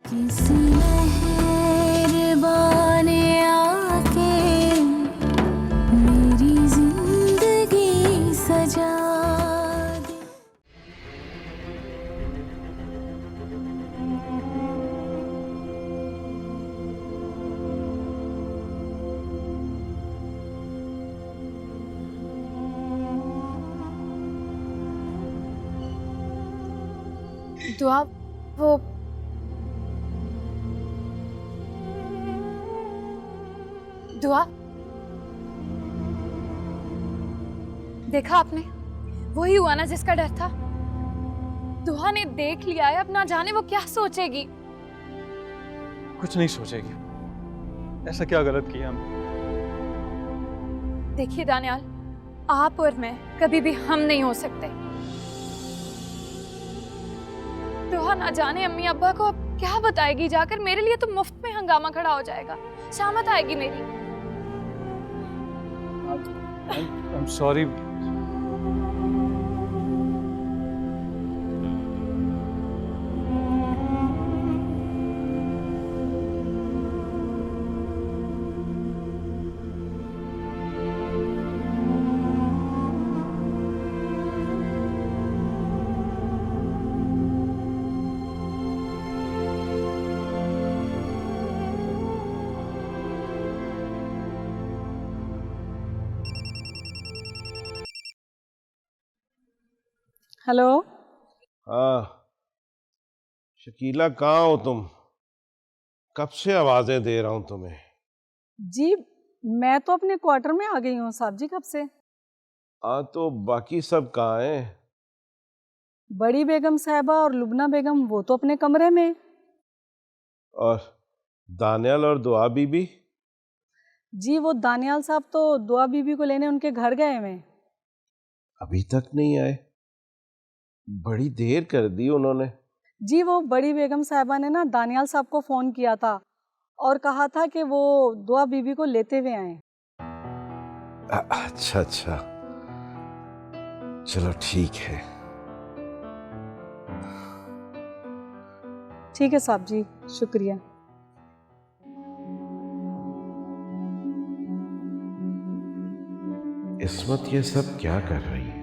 किसी मेहरबान ने आके मेरी जिंदगी सजा दी। दुआ वो दुआ देखा आपने, वही हुआ ना जिसका डर था। दुआ ने देख लिया है, अब ना जाने वो क्या सोचेगी। कुछ नहीं सोचेगी। ऐसा क्या गलत किया हमने? देखिए दानियाल, आप और मैं कभी भी हम नहीं हो सकते। दुआ ना जाने अम्मी अब्बा को अब क्या बताएगी जाकर। मेरे लिए तो मुफ्त में हंगामा खड़ा हो जाएगा, शामत आएगी मेरी। I'm sorry. हेलो। हाँ, शकीला कहाँ हो तुम? कब से आवाजें दे रहा हूं तुम्हें। जी मैं तो अपने क्वार्टर में आ गई हूँ साहब जी, कब से। हाँ, तो बाकी सब कहाँ हैं? बड़ी बेगम साहिबा और लुबना बेगम वो तो अपने कमरे में। और दानियाल और दुआ बीबी? जी वो दानियाल साहब तो दुआ बीबी को लेने उनके घर गए हुए हैं। अभी तक नहीं आए? बड़ी देर कर दी उन्होंने। जी वो बड़ी बेगम साहिबा ने ना दानियाल साहब को फ़ोन किया था और कहा था कि वो दुआ बीबी को लेते हुए आए। अच्छा अच्छा, चलो ठीक है। ठीक है साहब जी, शुक्रिया। इस्मत ये सब क्या कर रही है?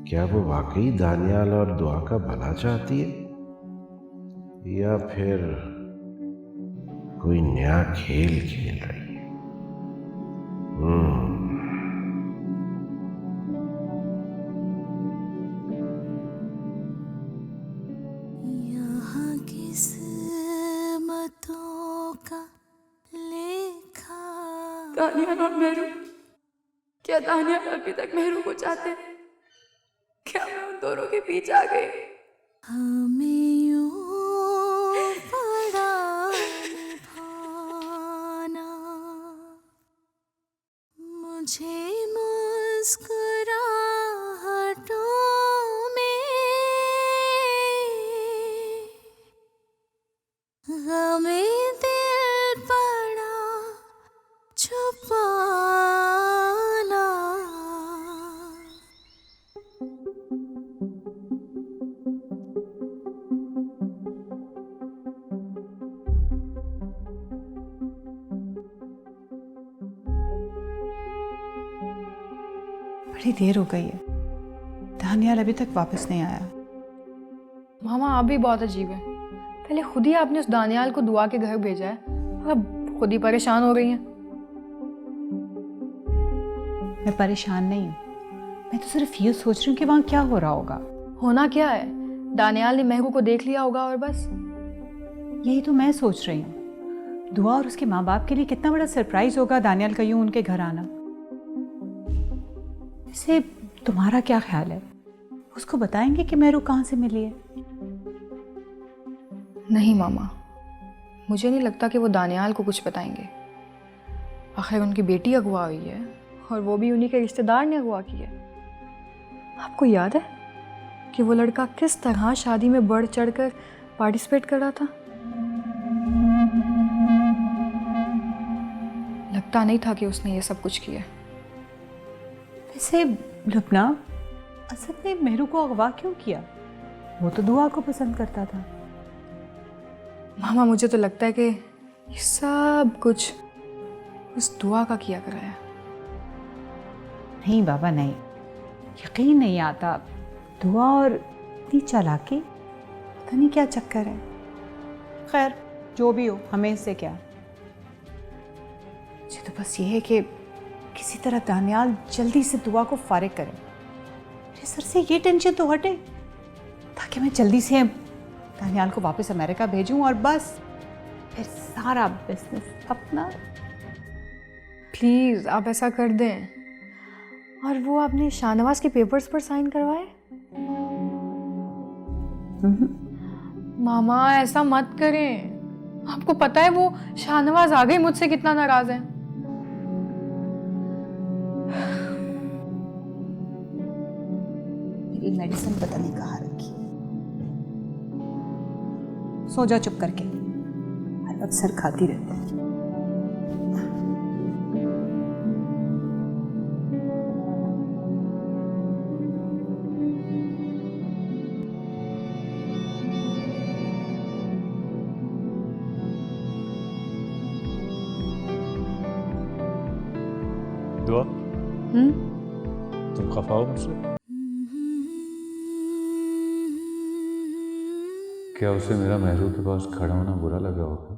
क्या वो वाकई दानियाल और दुआ का भला चाहती है, या फिर कोई नया खेल खेल रही है? यहाँ किस्मतों का लेखा। दानियाल और मेहरू, क्या दानियाल अभी तक मेहरू को चाहते हैं? क्या मैं उन दोनों के बीच आ गई? हमें यूं पड़ा निभाना, मुझे मुस्कुराहटों में गमे दिल पड़ा छुपाना। बड़ी देर हो गई है, दानियाल अभी तक वापस नहीं आया। मामा आप भी बहुत अजीब है। पहले खुद ही आपने उस दानियाल को दुआ के घर भेजा है और अब खुद ही परेशान हो रही हैं। मैं परेशान नहीं हूँ, मैं तो सिर्फ ये सोच रही हूँ कि वहाँ क्या हो रहा होगा। होना क्या है, दानियाल ने महबूब को देख लिया होगा और बस। यही तो मैं सोच रही हूँ। दुआ और उसके माँ बाप के लिए कितना बड़ा सरप्राइज होगा दानियाल का यूँ उनके घर आना। वैसे तुम्हारा क्या ख्याल है, उसको बताएंगे कि मेहरू कहाँ से मिली है? नहीं मामा, मुझे नहीं लगता कि वो दानियाल को कुछ बताएंगे। आखिर उनकी बेटी अगवा हुई है और वो भी उन्हीं के रिश्तेदार ने अगवा की है। आपको याद है कि वो लड़का किस तरह शादी में बढ़ चढ़कर पार्टिसिपेट कर रहा था? लगता नहीं था कि उसने ये सब कुछ किया। वैसे लुबना, असद ने मेहरू को अगवा क्यों किया? वो तो दुआ को पसंद करता था। मामा मुझे तो लगता है कि ये सब कुछ उस दुआ का किया कराया। नहीं बाबा नहीं, यकीन नहीं आता। दुआ और इतनी चालाकी, पता नहीं क्या चक्कर है। खैर जो भी हो, हमें इससे क्या। मुझे तो बस ये है कि किसी तरह दानियाल जल्दी से दुआ को फारिग करे। मेरे सर से ये टेंशन तो हटे, ताकि मैं जल्दी से दानियाल को वापस अमेरिका भेजूं और बस फिर सारा बिजनेस अपना। प्लीज़ आप ऐसा कर दें। और वो आपने शाहनवाज के पेपर्स पर साइन करवाए? मामा ऐसा मत करें। आपको पता है वो शाहनवाज आ गई मुझसे कितना नाराज है। मेरी मेडिसिन पता नहीं कहाँ रखी। सो जा चुप करके, हर वक्त सर खाती रहती है। दुआ, तुम खफा हो मुझसे? क्या उसे मेरा महरू के पास खड़ा होना बुरा लगा होगा?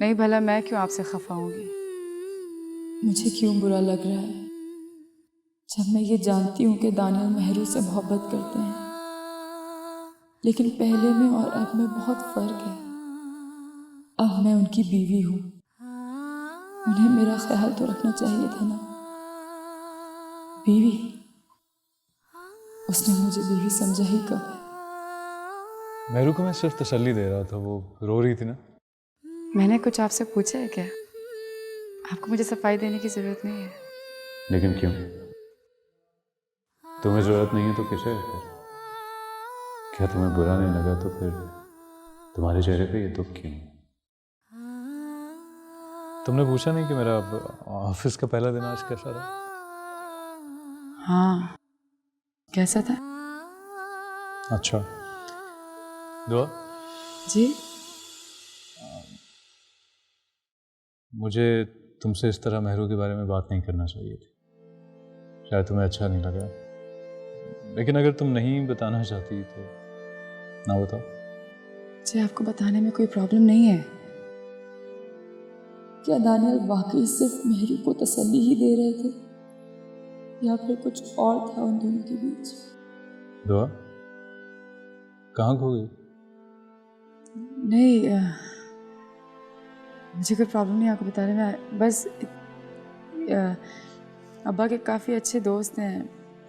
नहीं भला मैं क्यों आपसे खफा होंगी? मुझे क्यों बुरा लग रहा है जब मैं ये जानती हूँ कि दानियाल महरू से मोहब्बत करते हैं, लेकिन पहले में और अब में बहुत फर्क है। अब मैं उनकी बीवी हूँ, उन्हें मेरा ख्याल तो रखना चाहिए था ना। बीवी, उसने मुझे बीवी समझा ही कब है। महरू को मैं सिर्फ तसल्ली दे रहा था, वो रो रही थी ना। मैंने कुछ आपसे पूछा है क्या? आपको मुझे सफाई देने की जरूरत नहीं है। लेकिन क्यों? तुम्हें जरूरत नहीं है तो किसे है फिर? क्या तुम्हें बुरा नहीं लगा तो फिर तुम्हारे चेहरे पे ये दुख क्यों? तुमने पूछा नहीं कि मेरा ऑफिस का पहला दिन आज कैसा रहा? हाँ, कैसा था? अच्छा। दुआ, जी? मुझे तुमसे इस तरह महरू के बारे में बात नहीं करना चाहिए थी। शायद तुम्हें अच्छा नहीं लगा, लेकिन अगर तुम नहीं बताना चाहती तो ना बताओ। जी, आपको बताने में कोई प्रॉब्लम नहीं है। क्या दानियाल वाकई सिर्फ महरू को तसल्ली ही दे रहे थे, या फिर कुछ और था उन दोनों के बीच? दुआ, कहाँ खो गई? नहीं, मुझे कोई प्रॉब्लम नहीं आपको बताने में। बस अब्बा के काफ़ी अच्छे दोस्त हैं,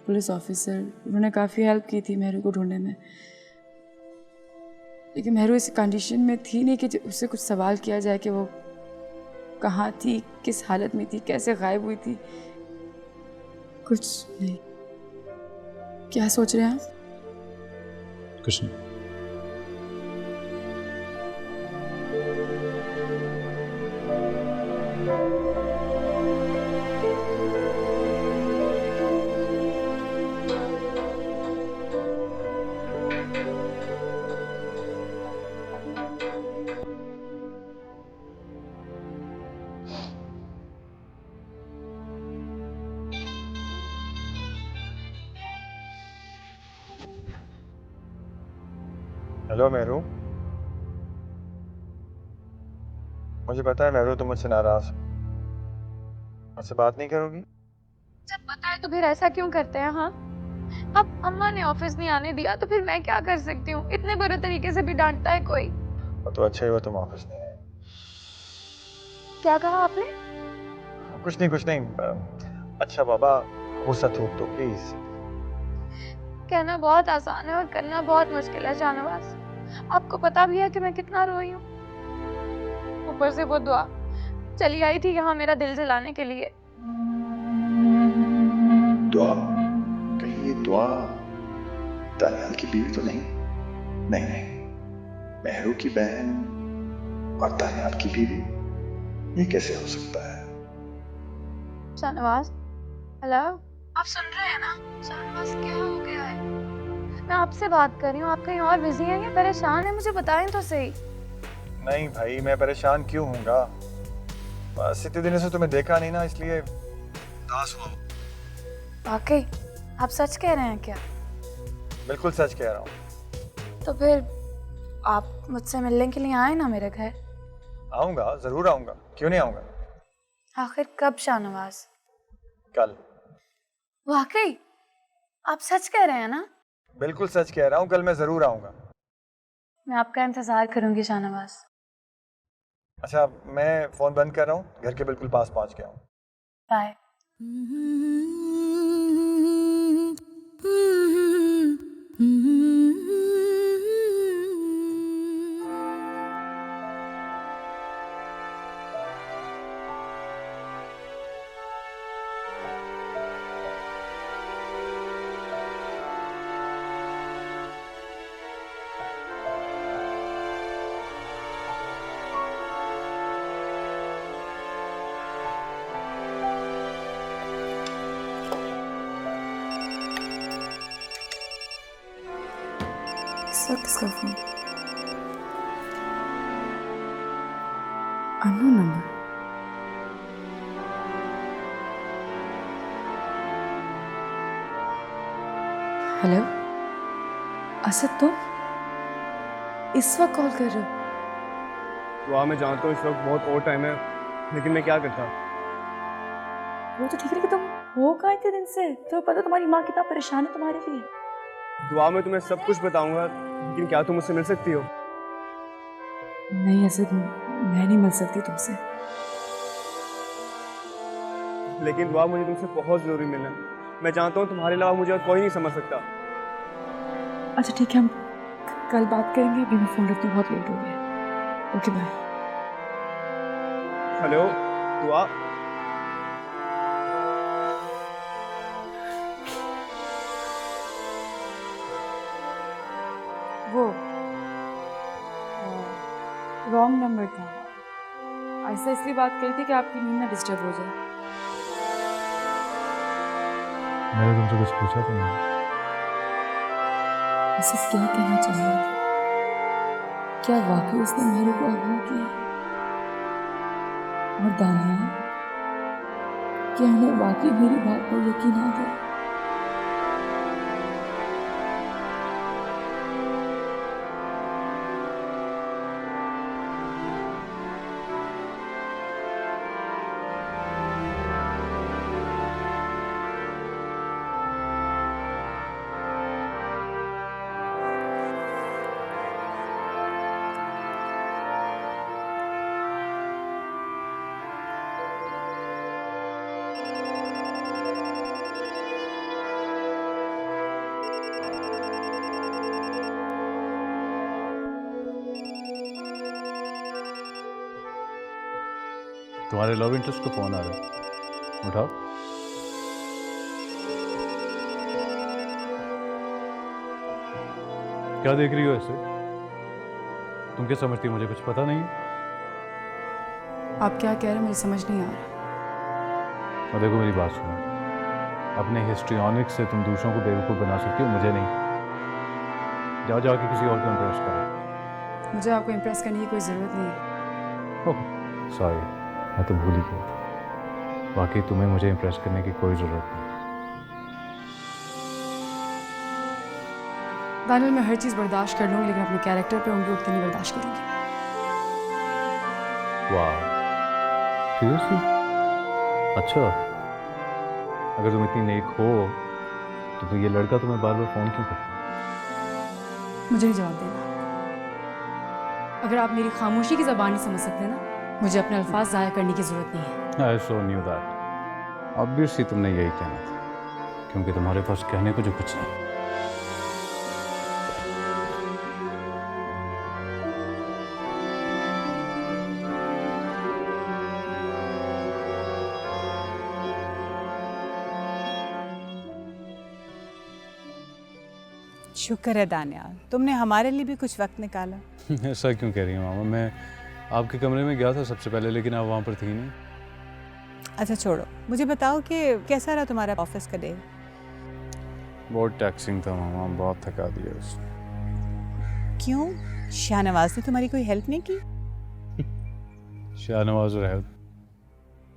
पुलिस ऑफिसर। उन्होंने काफ़ी हेल्प की थी महरू को ढूंढने में, लेकिन महरू इस कंडीशन में थी नहीं कि उससे कुछ सवाल किया जाए कि वो कहाँ थी, किस हालत में थी, कैसे गायब हुई थी। कुछ नहीं। क्या सोच रहे हैं आप? कुछ नहीं। हेलो महरू, मुझे पता है महरू तुम मुझसे नाराज हो, मुझसे बात नहीं करोगी? जब पता है तो फिर ऐसा क्यों करते हैं? हाँ, अब अम्मा ने ऑफिस नहीं आने दिया तो फिर मैं क्या कर सकती हूँ? इतने बुरे तरीके से भी डांटता है कोई? वो तो अच्छा ही हुआ तुम ऑफिस नहीं आए। क्या कहा आपने? कुछ नहीं। अच्छा बाबा, गुस्सा थूक दो प्लीज। कहना बहुत आसान है और करना बहुत मुश्किल है शाहनवाज। आपको पता भी है कि मैं कितना रोई हूँ। ऊपर से वो दुआ चली आई थी यहाँ मेरा दिल जलाने के लिए। दुआ? कहीं ये दुआ दानियाल की बीवी तो नहीं? नहीं, महरू की बहन और दानियाल की बीवी, ये कैसे हो सकता है? शाहनवाज, हेलो, आप सुन रहे हैं ना? शाहनवाज, क्या हो गया है? मैं आपसे बात कर रही हूँ, आप कहीं और बिजी हैं या परेशान हैं? मुझे बताएं तो सही। नहीं भाई, मैं परेशान क्यों हूँगा? बस इतने दिनों से तुम्हें देखा नहीं ना, इसलिए उदास हुआ हूँ। वाकई आप सच कह रहे हैं क्या? बिल्कुल सच कह रहा हूँ। तो फिर आप मुझसे मिलने के लिए आए ना मेरे घर। आऊँगा, ज़रूर आऊँगा, क्यों नहीं आऊँगा? आखिर कब शाहनवाज? कल। वाकई आप सच कह रहे हैं ना? बिल्कुल सच कह रहा हूँ, कल मैं ज़रूर आऊँगा। मैं आपका इंतजार करूंगी शाहनवाज। अच्छा, मैं फ़ोन बंद कर रहा हूँ, घर के बिल्कुल पास पहुँच गया हूँ। बाय। सब किसका phone? Unknown number. Hello Asad, तुम इस वक्त कॉल कर रहे हो? दुआ, मैं जानता हूँ इस वक्त बहुत और टाइम है, लेकिन मैं क्या करता? वो तो ठीक है, लेकिन तुम हो कहाँ इतने दिन से? तो पता तुम्हारी माँ कितना परेशान है तुम्हारे लिए। दुआ में तुम्हें सब कुछ बताऊंगा, लेकिन क्या तुम मुझसे मिल सकती हो? नहीं असद, मैं नहीं मिल सकती तुमसे। लेकिन दुआ, मुझे तुमसे बहुत जरूरी मिलना है। मैं जानता हूँ तुम्हारे अलावा मुझे और कोई नहीं समझ सकता। अच्छा ठीक है, हम कल बात करेंगे। अभी मैं फोन रखती हूँ, बहुत लेट हो गया। Okay bye. हेलो दुआ, वो रॉन्ग नंबर था। ऐसा इसलिए बात करी थी कि आपकी नींद ना डिस्टर्ब हो जाए। मैंने तुमसे कुछ पूछा तो नहीं? उसे क्या कहना चाह रहा था? क्या वाकई उसने मेरे को अगवा किया? और दानिया, क्या उन्हें वाकई मेरी बात पर यकीन आ गया? तुम्हारे लव इंटरेस्ट को फोन आ रहा है, उठाओ। क्या देख रही हो ऐसे? तुम क्या समझती हो मुझे कुछ पता नहीं? आप क्या कह रहे हैं मुझे समझ नहीं आ रहा। और देखो मेरी बात सुनो, अपने हिस्ट्रियोनिक्स से तुम दूसरों को बेवकूफ़ बना सकती हो, मुझे नहीं। जाओ जाके किसी और को इम्प्रेस करो। मुझे आपको इम्प्रेस करने की कोई ज़रूरत नहीं है। ओह सॉरी, मैं तो भूल ही गया था। बाकी तुम्हें मुझे इम्प्रेस करने की कोई ज़रूरत नहीं। दानियल, मैं हर चीज़ बर्दाश्त कर लूँगी, लेकिन अपने कैरेक्टर पे उंगली उठते नहीं बर्दाश्त करूँगी। वाह, सीरियसली? अच्छा, अगर तुम इतनी नेक हो तो ये लड़का तुम्हें बार बार फ़ोन क्यों करता है? मुझे नहीं जवाब देना। अगर आप मेरी खामोशी की ज़बान नहीं समझ सकते ना, मुझे अपने अल्फाज ज़ाया करने की ज़रूरत नहीं है। आई सो न्यू दैट। ऑब्वियसली तुमने यही कहना था, क्योंकि तुम्हारे पास कहने को जो कुछ नहीं। शुक्र है दानियाल, तुमने हमारे लिए भी कुछ वक्त निकाला। ऐसा क्यों कह रही हो मामा? मैं आपके कमरे में गया था सबसे पहले, लेकिन आप वहाँ पर थी नहीं। अच्छा छोड़ो, मुझे बताओ कि कैसा रहा तुम्हारा ऑफिस का डे? बहुत टैक्सिंग था मामा, बहुत थका दिया उसने। क्यों, शाहनवाज ने तुम्हारी कोई हेल्प नहीं की? शाहनवाज और हेल्प,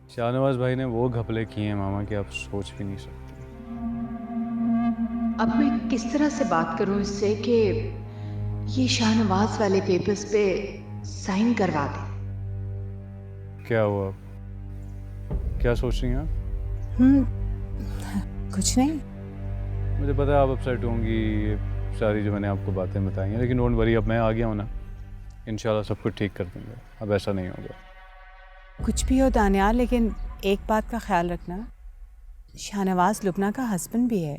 शाहनवाज भाई ने वो घपले किए हैं मामा कि आप सोच भी नहीं सकते। अब मैं किस तरह से बात करूं इससे कि ये शाहनवाज वाले पेपर्स पे साइन करवा दे? क्या हुआ, क्या सोच रही हैं आप? कुछ नहीं। मुझे पता है आप अपसेट होंगी, ये सारी जो मैंने आपको बातें बताई हैं, लेकिन डोंट वरी, अब मैं आ गया हूँ ना, इंशाल्लाह सब कुछ ठीक कर देंगे, अब ऐसा नहीं होगा। कुछ भी हो दानियाल, लेकिन एक बात का ख्याल रखना, शाहनवाज लुबना का हस्बैंड भी है।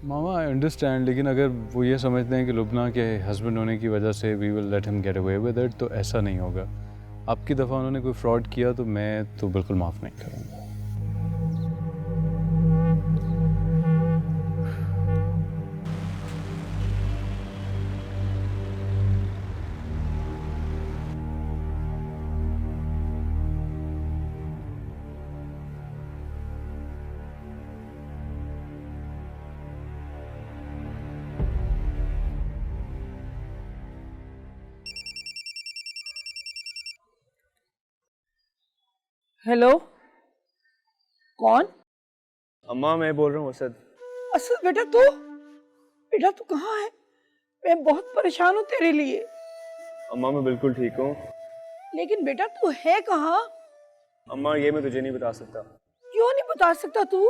मामा आई अंडरस्टैंड, लेकिन अगर वो ये समझते हैं कि लुबना के हस्बैंड होने की वजह से we will let him get away with it, तो ऐसा नहीं होगा। आपकी दफ़ा उन्होंने कोई फ्रॉड किया तो मैं तो बिल्कुल माफ़ नहीं करूँगा। हेलो, कौन? अम्मा मैं बोल रहा हूँ असद। असद बेटा तू कहाँ है? मैं बहुत परेशान हूँ तेरे लिए। अम्मा मैं बिल्कुल ठीक हूँ। लेकिन बेटा तू है कहाँ? अम्मा ये मैं तुझे नहीं बता सकता। क्यों नहीं बता सकता तू?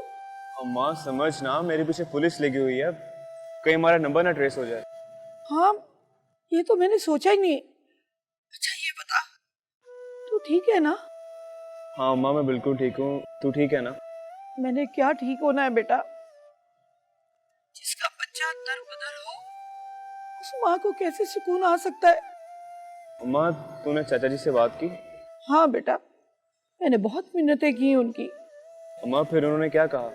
अम्मा समझ ना, मेरे पीछे पुलिस लगी हुई है, कहीं हमारा नंबर ना ट्रेस हो जाए। हाँ, ये तो मैंने सोचा ही नहीं। अच्छा ये बता, तू ठीक है ना? हाँ अम्मा मैं बिल्कुल ठीक हूँ, तू ठीक है ना? मैंने क्या ठीक होना है बेटा, जिसका बच्चा दर-बदर हो उस माँ को कैसे सुकून आ सकता है? अम्मा तूने चाचा जी से बात की? हाँ बेटा, मैंने बहुत मिन्नतें की उनकी। अम्मा फिर उन्होंने क्या कहा?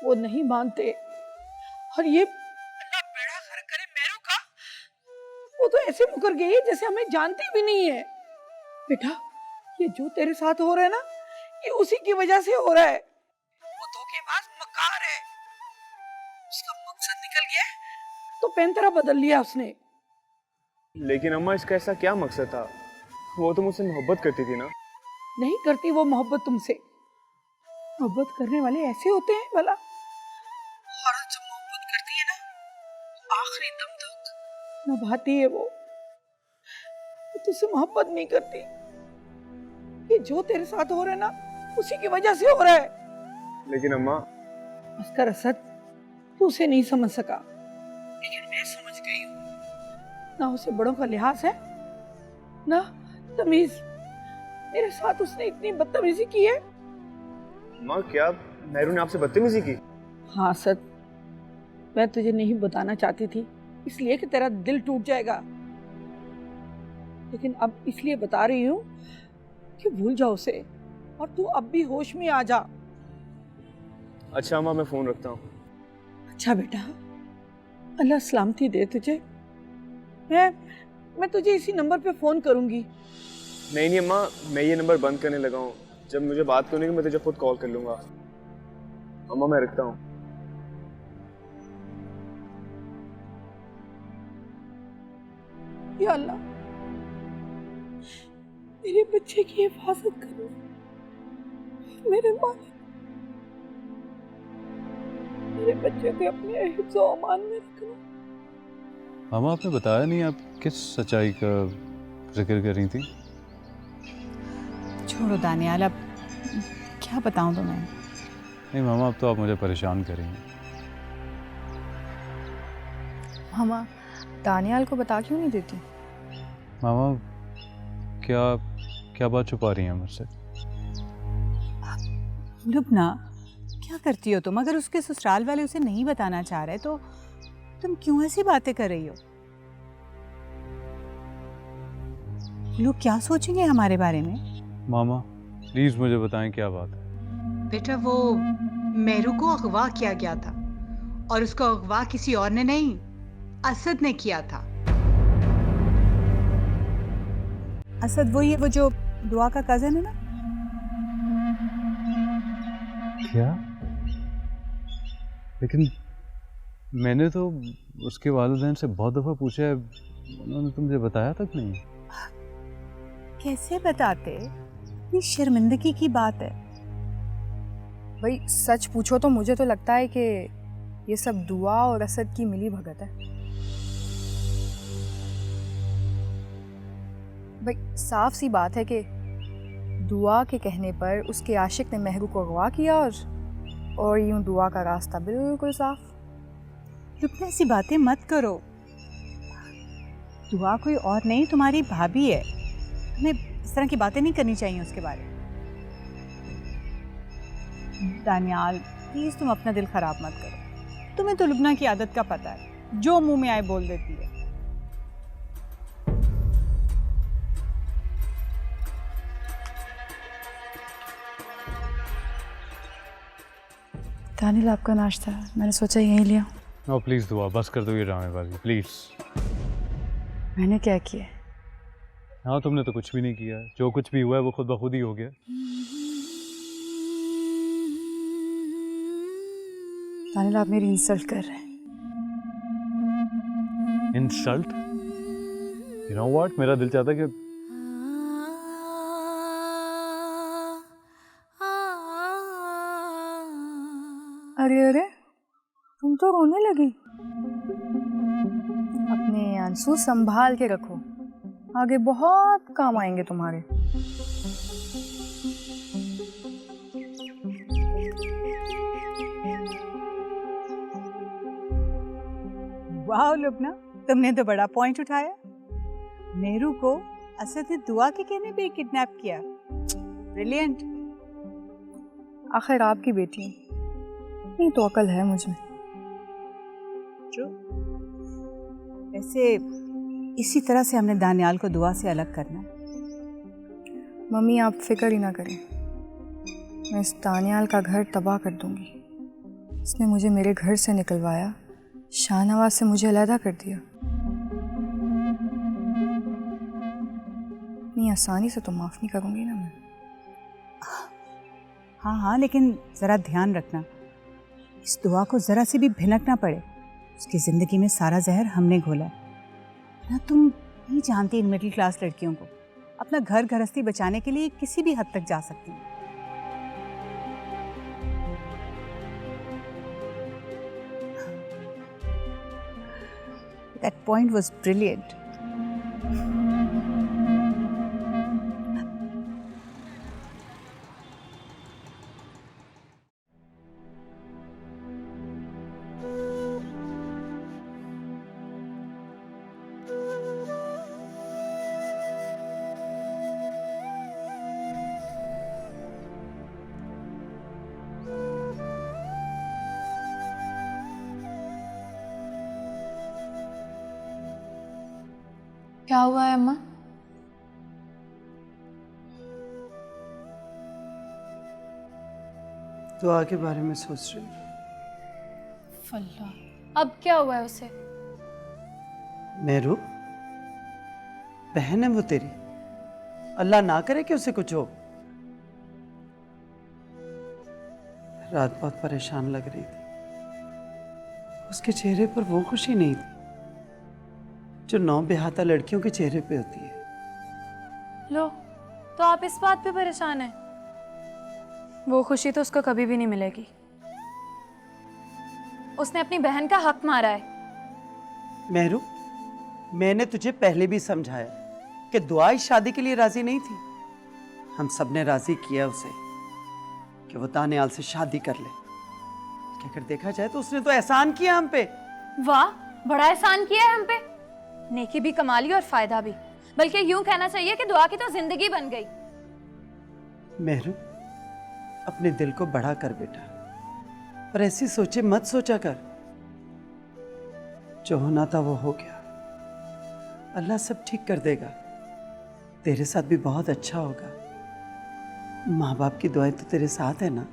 वो नहीं मानते, और ये अल्लाह बेड़ा खर करे मेरू का, वो तो ऐसे मुकर गई है जैसे हमें जानती भी नहीं है। बेटा ये जो तेरे साथ हो रहा है ना, ये उसी की वजह से हो रहा है। वो धोखेबाज मक्कार है, उसका मकसद निकल गया तो पैंतरा बदल लिया उसने। लेकिन अम्मा इसका ऐसा क्या मकसद था? वो तो मुझसे मोहब्बत करती थी ना। नहीं करती वो मोहब्बत तुमसे। मोहब्बत करने वाले ऐसे होते हैं भला? औरत जो मोहब्बत करती है ना, आखिरी दम तक निभाती है वो तुझसे मोहब्बत नहीं करती। ये जो तेरे साथ हो रहा है ना, उसी की वजह से हो रहा है। लेकिन अम्मा अस्कर असद, तू उसे नहीं समझ सका, लेकिन मैं समझ गई हूँ। ना उसे बड़ों का लिहाज है, ना तमीज। मेरे साथ उसने इतनी बदतमीजी की है। अम्मा क्या मेहरू ने आपसे बदतमीजी की? हाँ असद, मैं तुझे नहीं बताना चाहती थी, इसलिए कि तेरा दिल टूट जाएगा, लेकिन अब इसलिए बता रही हूँ कि भूल जा उसे, और तू अब भी होश में आ जा। अच्छा अम्मा मैं फोन रखता हूँ। अच्छा बेटा, अल्लाह सलामती दे तुझे। मैं तुझे इसी नंबर पे फोन करूंगी। नहीं अम्मा, मैं ये नंबर बंद करने लगा हूँ, जब मुझे बात करनी है मैं तुझे खुद कॉल कर लूंगा। अम्मा मैं रखता हूँ। या अल्लाह, मेरे बच्चे की हिफाजत करना, मेरे मालिक, मेरे बच्चे को अपने हिफ्ज़ और अमान में रखना। मामा आपने बताया नहीं आप किस सच्चाई का जिक्र कर रही थी? छोड़ो दानियाल, अब क्या बताऊं तुम्हें। नहीं मामा, अब तो आप मुझे परेशान कर रही हैं। मामा दानियाल को बता क्यों नहीं देती? मामा क्या बात छुपा रही हैं मुझसे? लुबना क्या करती हो तुम? अगर उसके ससुराल वाले उसे नहीं बताना चाह रहे तो तुम क्यों ऐसी बातें कर रही हो? लोग क्या सोचेंगे हमारे बारे में? मामा प्लीज मुझे बताएं क्या बात है। बेटा वो मेहरू को अगवा किया गया था, और उसको अगवा किसी और ने नहीं, असद ने किया था। असद वही है, वो जो दुआ का कजन है ना। क्या? लेकिन मैंने तो उसके वालिदैन से बहुत दफ़ा पूछा है, उन्होंने तो मुझे बताया तक नहीं। कैसे बताते? ये शर्मिंदगी की बात है। भाई सच पूछो तो मुझे तो लगता है कि ये सब दुआ और असद की मिली भगत है। भाई साफ सी बात है कि दुआ के कहने पर उसके आशिक ने महरू को अगवा किया और यूं दुआ का रास्ता बिल्कुल साफ। लुब्ना ऐसी बातें मत करो। दुआ कोई और नहीं, तुम्हारी भाभी है। हमें इस तरह की बातें नहीं करनी चाहिए उसके बारे में। दानियाल प्लीज तुम अपना दिल खराब मत करो। तुम्हें तो लुब्ना की आदत का पता है, जो मुंह में आए बोल देती है। दानियाल आपका नाश्ता मैंने सोचा यहीं लिया। नो प्लीज़ दुआ, बस कर दो ये ड्रामेबाजी प्लीज़। मैंने क्या किया? हाँ तुमने तो कुछ भी नहीं किया, जो कुछ भी हुआ है वो खुद ब खुद ही हो गया। दानियाल आप मेरी इंसल्ट कर रहे हैं। इंसल्ट? यू नो व्हाट, मेरा दिल चाहता है कि अरे अरे तुम तो रोने लगी। अपने आंसू संभाल के रखो, आगे बहुत काम आएंगे तुम्हारे। वाह लुब्ना, तुमने तो बड़ा पॉइंट उठाया। नेहरू को असद ने दुआ के कहने पे किडनैप किया। ब्रिलियंट। आखिर आपकी बेटी हूँ, नहीं तो अकल है मुझ में। ट्रू। वैसे इसी तरह से हमने दानियाल को दुआ से अलग करना है। मम्मी आप फिक्र ही ना करें, मैं इस दानियाल का घर तबाह कर दूंगी। इसने मुझे मेरे घर से निकलवाया, शाहनवाज से मुझे अलहदा कर दिया। इतनी आसानी से तो माफ़ नहीं करूंगी ना मैं। हाँ हाँ, लेकिन ज़रा ध्यान रखना, इस दुआ को ज़रा से भी भिनक ना पड़े। उसकी ज़िंदगी में सारा जहर हमने घोला है ना। तुम नहीं जानती इन मिडिल क्लास लड़कियों को, अपना घर गृहस्थी बचाने के लिए किसी भी हद तक जा सकती हैं। That point was brilliant. क्या हुआ है अम्मा? दुआ के बारे में सोच रही हूँ। फल्ला, अब क्या हुआ है उसे? मेहरू, बहन है वो तेरी, अल्लाह ना करे कि उसे कुछ हो। रात बहुत परेशान लग रही थी। उसके चेहरे पर वो खुशी नहीं थी जो नौ बेहाता लड़कियों के चेहरे पे होती है। लो, तो आप इस बात पे परेशान हैं? वो खुशी तो उसको कभी भी नहीं मिलेगी। उसने अपनी बहन का हक मारा है। मेहरू, मैंने तुझे पहले भी समझाया कि दुआ इस शादी के लिए राजी नहीं थी। हम सब ने राजी किया उसे कि वो दानियाल से शादी कर ले। क्या अगर देखा जाए तो उसने तो एहसान किया हम पे। वाह, बड़ा एहसान किया है हम पे। नेकी भी कमा ली और फायदा भी, बल्कि यूं कहना चाहिए कि दुआ की तो जिंदगी बन गई। मेहरू, अपने दिल को बड़ा कर बेटा, पर ऐसी सोचे मत सोचा कर। जो होना था वो हो गया, अल्लाह सब ठीक कर देगा। तेरे साथ भी बहुत अच्छा होगा। माँ बाप की दुआएं तो तेरे साथ है ना।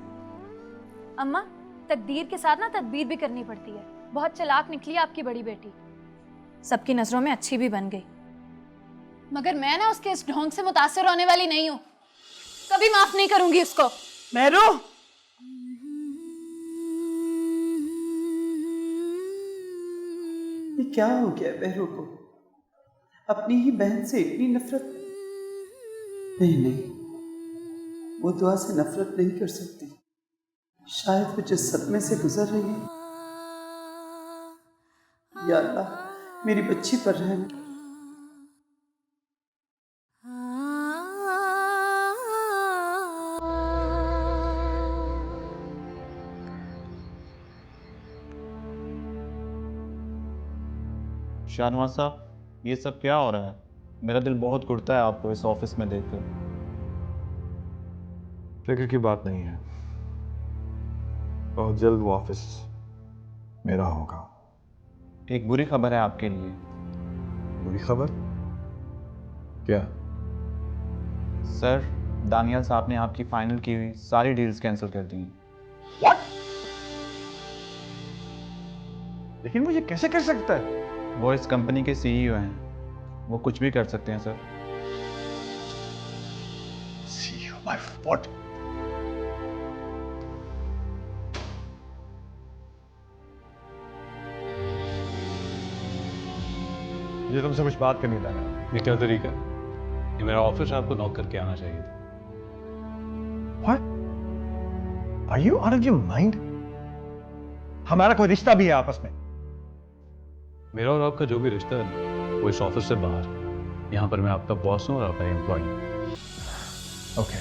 अम्मा, तकदीर के साथ ना तदबीर भी करनी पड़ती है। बहुत चालाक निकली आपकी बड़ी बेटी, सबकी नजरों में अच्छी भी बन गई। मगर मैं ना उसके इस ढोंग से मुतासिर होने वाली नहीं हूँ। कभी माफ नहीं करूंगी उसको। मेहरू, ये क्या हो गया बहरों को? अपनी ही बहन से इतनी नफरत? नहीं नहीं, वो दुआ से नफरत नहीं कर सकती। शायद वो जिस सदमे से गुजर रही है, या अल्लाह मेरी बच्ची पर रहम कर। शाहनवाज साहब, ये सब क्या हो रहा है? मेरा दिल बहुत घुटता है आपको इस ऑफिस में देखकर। फिक्र की बात नहीं है, बहुत जल्द वो ऑफिस मेरा होगा। एक बुरी खबर है आपके लिए। बुरी खबर? क्या? सर, दानियल साहब ने आपकी फाइनल की हुई सारी डील्स कैंसिल कर दी। लेकिन मुझे कैसे कर सकता है? वो इस कंपनी के सीईओ हैं, वो कुछ भी कर सकते हैं सर। CEO my what? मुझे तुमसे कुछ बात करनी था। ये क्या तरीका? ये मेरा ऑफिस, आपको नॉक करके आना चाहिए था। What? Are you out of your mind? हमारा कोई रिश्ता भी है आपस में। मेरा और आपका जो भी रिश्ता है वो इस ऑफिस से बाहर है। यहाँ पर मैं आपका बॉस हूँ और आपका एम्प्लॉय। ओके,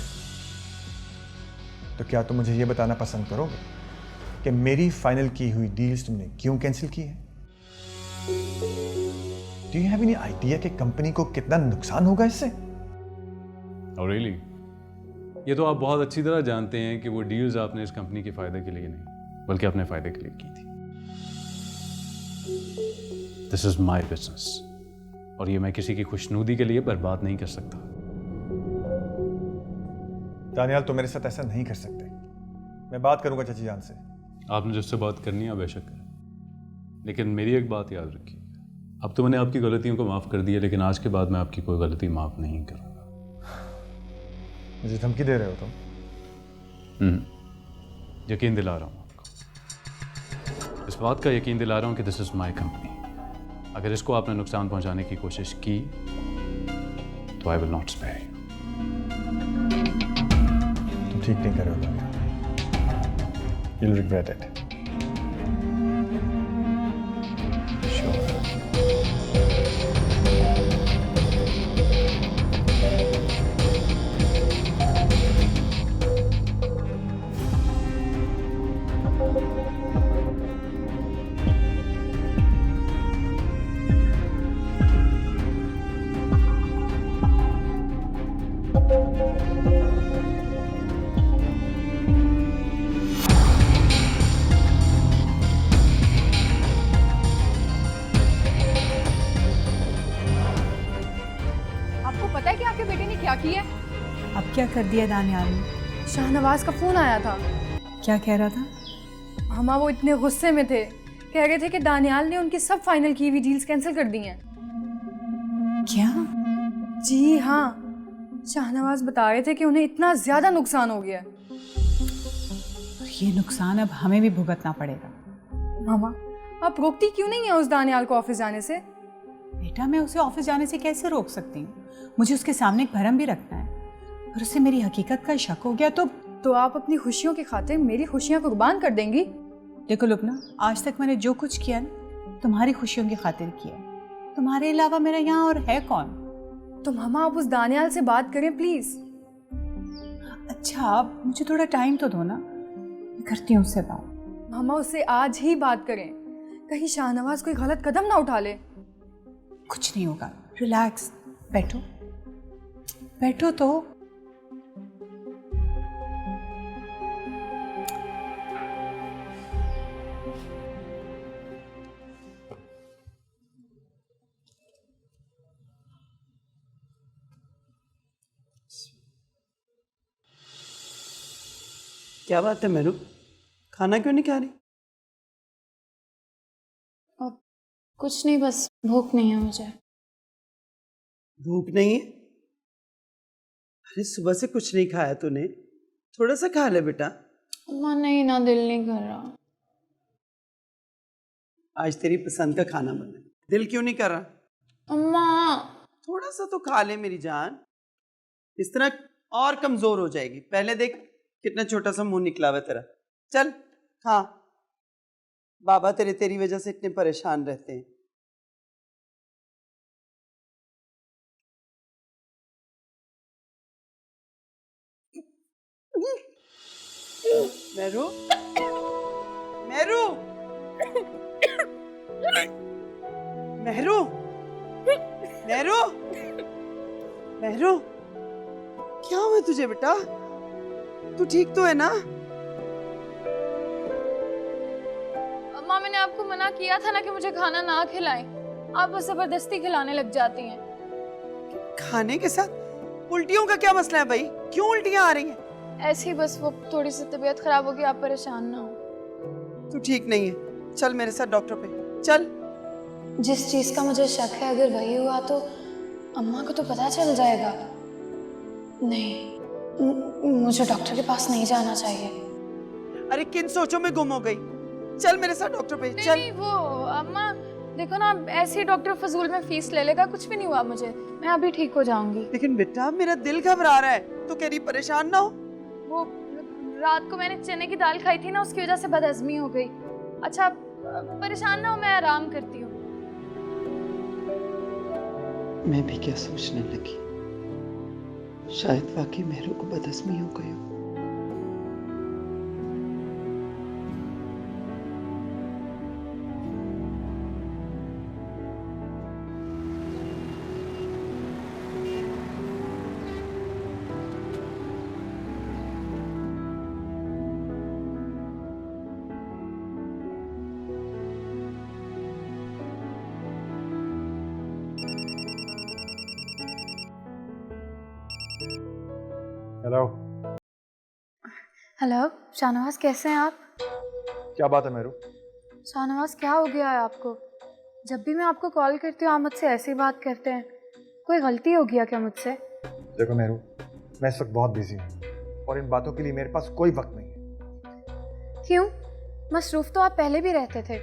तो क्या तुम मुझे ये बताना पसंद करोगे कि मेरी फाइनल की हुई डील्स तुमने क्यों कैंसिल की है? Do you have any idea कि कंपनी को कितना नुकसान होगा इससे? और रियली, ये तो आप बहुत अच्छी तरह जानते हैं कि वो डील्स आपने इस कंपनी के फायदे के लिए नहीं बल्कि अपने फायदे के लिए की थी। दिस इज माई बिजनेस और ये मैं किसी की खुशनुदी के लिए बर्बाद नहीं कर सकता। दानियाल, तुम मेरे साथ ऐसा नहीं कर सकते। मैं बात करूंगा चाची जान से। आपने जिससे बात करनी है बेशक करें, लेकिन मेरी एक बात याद रखिए, अब तो मैंने आपकी गलतियों को माफ़ कर दिया, लेकिन आज के बाद मैं आपकी कोई गलती माफ़ नहीं करूँगा। मुझे धमकी दे रहे हो तुम? यकीन दिला रहा हूँ आपको, इस बात का यकीन दिला रहा हूँ कि दिस इज़ माई कंपनी। अगर इसको आपने नुकसान पहुँचाने की कोशिश की तो I will not spare you. तुम ठीक नहीं कर रहे हो दानियाल। You'll regret it. अब क्या कर दिया दानियाल ने? शाहनवाज का फोन आया था। क्या कह रहा था? हमा वो इतने गुस्से में थे, कह रहे थे कि दानियाल ने उनकी सब फाइनल की हुई डील्स कैंसिल कर दी हैं। क्या? जी हाँ, शाहनवाज बता रहे थे कि उन्हें इतना ज्यादा नुकसान हो गया। ये नुकसान अब हमें भी भुगतना पड़ेगा। मामा, आप रोकती क्यों नहीं है उस दानियाल को ऑफिस जाने से? बेटा, मैं उसे ऑफिस जाने से कैसे रोक सकती हूँ? मुझे उसके सामने एक भरम भी रखना है, और उसे मेरी हकीकत का शक हो गया तो आप अपनी खुशियों की खातिर मेरी खुशियाँ कुर्बान कर देंगी? देखो लुबना, आज तक मैंने जो कुछ किया ना तुम्हारी खुशियों की खातिर किया। तुम्हारे अलावा मेरा यहाँ और है कौन? तो मामा, आप उस दानियाल से बात करें प्लीज। अच्छा, आप मुझे थोड़ा टाइम तो दो ना, मैं करती हूँ उससे बात। मामा, उससे आज ही बात करें, कहीं शाहनवाज कोई गलत कदम ना उठा ले। कुछ नहीं होगा, रिलैक्स, बैठो बैठो तो। क्या बात है मेरू, खाना क्यों नहीं खा रही? कुछ नहीं, बस भूख नहीं है मुझे। भूख नहीं है? अरे सुबह से कुछ नहीं खाया तूने, थोड़ा सा खा ले बेटा। मन नहीं ना, दिल नहीं कर रहा। आज तेरी पसंद का खाना बना है। दिल क्यों नहीं कर रहा? अम्मा थोड़ा सा तो खा ले मेरी जान, इस तरह और कमजोर हो जाएगी। पहले देख कितना छोटा सा मुंह निकला हुआ तेरा। चल खा, बाबा तेरी वजह से इतने परेशान रहते हैं। मेरू, मेरू, मेहरू, मेहरू, मेहरू, क्या हुआ तुझे बेटा? तू ठीक तो है ना? अम्मा मैंने आपको मना किया था ना कि मुझे खाना ना खिलाएं। आप बस जबरदस्ती खिलाने लग जाती हैं। खाने के साथ उल्टियों का क्या मसला है भाई? क्यों उल्टियां आ रही हैं? ऐसे ही बस वो थोड़ी सी तबीयत खराब होगी, आप परेशान ना हो। तू ठीक नहीं है, चल मेरे साथ डॉक्टर पे चल। जिस चीज का मुझे शक है अगर वही हुआ तो अम्मा को तो पता चल जाएगा। नहीं, मुझे डॉक्टर के पास नहीं जाना चाहिए। अरे किन सोचों में गुम हो गई? चल मेरे साथ डॉक्टर पे चल। नहीं वो अम्मा देखो ना, ऐसे ही डॉक्टर फजूल में फीस ले लेगा, कुछ भी नहीं हुआ मुझे, मैं अभी ठीक हो जाऊंगी। लेकिन बेटा मेरा दिल घबरा रहा है, तो कह रही परेशान ना हो। वो रात को मैंने चने की दाल खाई थी ना, उसकी वजह से बदहजमी हो गई। अच्छा परेशान ना हो, मैं आराम करती हूँ। मैं भी क्या सोचने लगी, शायद वाकई मेहरू को बदहजमी हो गई हो। हेलो। हेलो शाहनवाज, कैसे हैं आप? क्या बात है मेरू? शाहनवाज क्या हो गया है आपको? जब भी मैं आपको कॉल करती हूँ आप मुझसे ऐसी बात करते हैं। कोई गलती हो गया क्या मुझसे? देखो मेरू, मैं इस वक्त बहुत बिजी हूँ और इन बातों के लिए मेरे पास कोई वक्त नहीं है। क्यों? मसरूफ तो आप पहले भी रहते थे,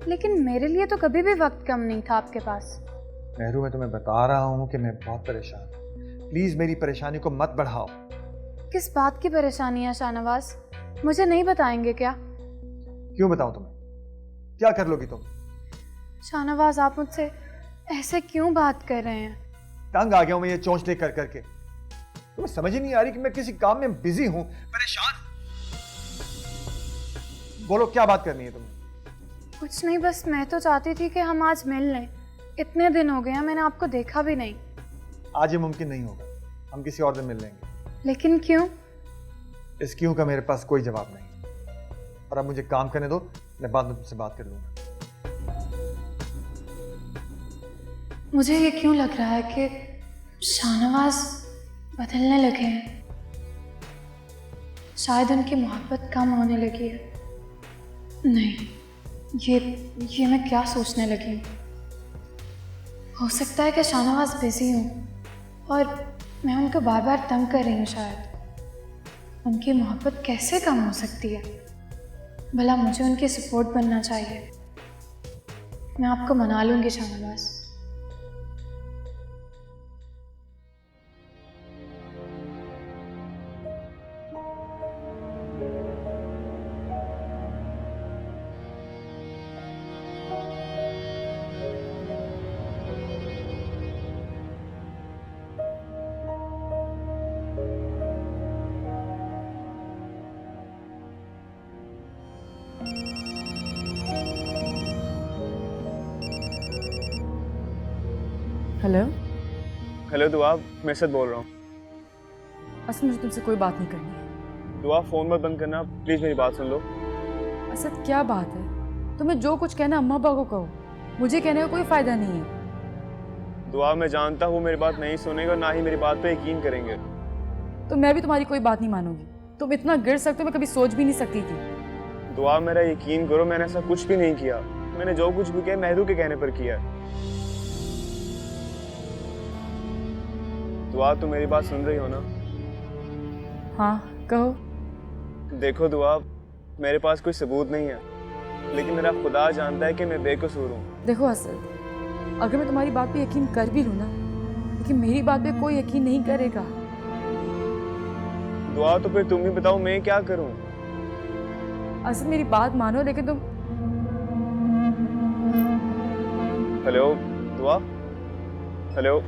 लेकिन मेरे लिए तो कभी भी वक्त कम नहीं था आपके पास। मेहरू मैं तुम्हें बता रहा हूँ कि मैं बहुत परेशान हूँ, प्लीज मेरी परेशानी को मत बढ़ाओ। किस बात की परेशानी है शाहनवाज? मुझे नहीं बताएंगे क्या? क्यों बताऊं तुम्हें? क्या कर लोगी तुम? शाहनवाज आप मुझसे ऐसे क्यों बात कर रहे हैं? तंग आ गया हूं मैं ये चोंच देख कर करके। तुम्हें समझ ही नहीं आ रही कि मैं किसी काम में बिजी हूं, परेशान हूं। बोलो क्या बात करनी है तुम्हें? कुछ नहीं, बस मैं तो चाहती थी कि हम आज मिल लें। इतने दिन हो गए हैं, मैंने आपको देखा भी नहीं। आज ये मुमकिन नहीं होगा, हम किसी और दिन मिल लेंगे। लेकिन क्यों? इस क्यों का मेरे पास कोई जवाब नहीं, और अब मुझे काम करने दो, मैं बाद में तुमसे बात कर लूंगा। मुझे ये क्यों लग रहा है कि शाहनवाज बदलने लगे हैं। शायद उनकी मोहब्बत कम होने लगी है। नहीं, ये मैं क्या सोचने लगी हूँ? हो सकता है कि शाहनवाज बिजी हूँ और मैं उनको बार बार तंग कर रही हूँ। शायद उनकी मोहब्बत कैसे कम हो सकती है? भला मुझे उनकी सपोर्ट बनना चाहिए। मैं आपको मना लूँगी शाहनवाज। हेलो। हेलो दुआ, मैं सद बोल रहा हूँ। असद मुझे तुमसे कोई बात नहीं करनी है। दुआ फोन मत बंद करना, प्लीज मेरी बात सुन लो। असद क्या बात है? तुम्हें जो कुछ कहना अम्मा अब्बा को कहो, मुझे कहने का कोई फायदा नहीं है। दुआ मैं जानता हूँ मेरी बात नहीं सुनेगा, ना ही मेरी बात पे यकीन करेंगे। तो मैं भी तुम्हारी कोई बात नहीं मानूंगी। तुम इतना गिर सकते हो, मैं कभी सोच भी नहीं सकती थी। दुआ मेरा यकीन करो, मैंने ऐसा कुछ भी नहीं किया। मैंने जो कुछ भी किया मेहरू के कहने पर किया। दुआ तुम मेरी बात सुन रही हो ना? हाँ कहो। देखो दुआ, मेरे पास कोई सबूत नहीं है, लेकिन मेरा खुदा जानता है कि मैं बेकसूर हूँ। देखो असल, अगर मैं तुम्हारी बात पे यकीन कर भी लूँ ना, लेकिन मेरी बात पे कोई यकीन नहीं करेगा। दुआ तो फिर तुम ही बताओ मैं क्या करूँ। असल मेरी बात मानो, लेकिन तुम। हेलो दुआ, हेलो।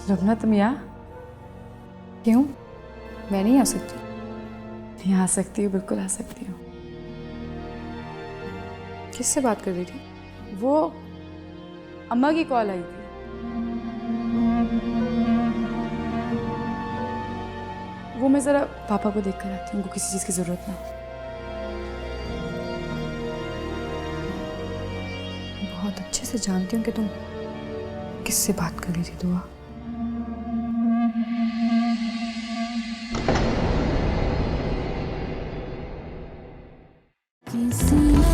रबना तुम यहाँ क्यों? मैं नहीं आ सकती? नहीं आ सकती हूँ, बिल्कुल आ सकती हूँ। किससे बात कर रही थी? वो अम्मा की कॉल आई थी। वो मैं ज़रा पापा को देख कर आती हूँ, उनको किसी चीज़ की ज़रूरत ना हो। बहुत अच्छे से जानती हूँ कि तुम किससे बात कर रही थी दुआ। किसी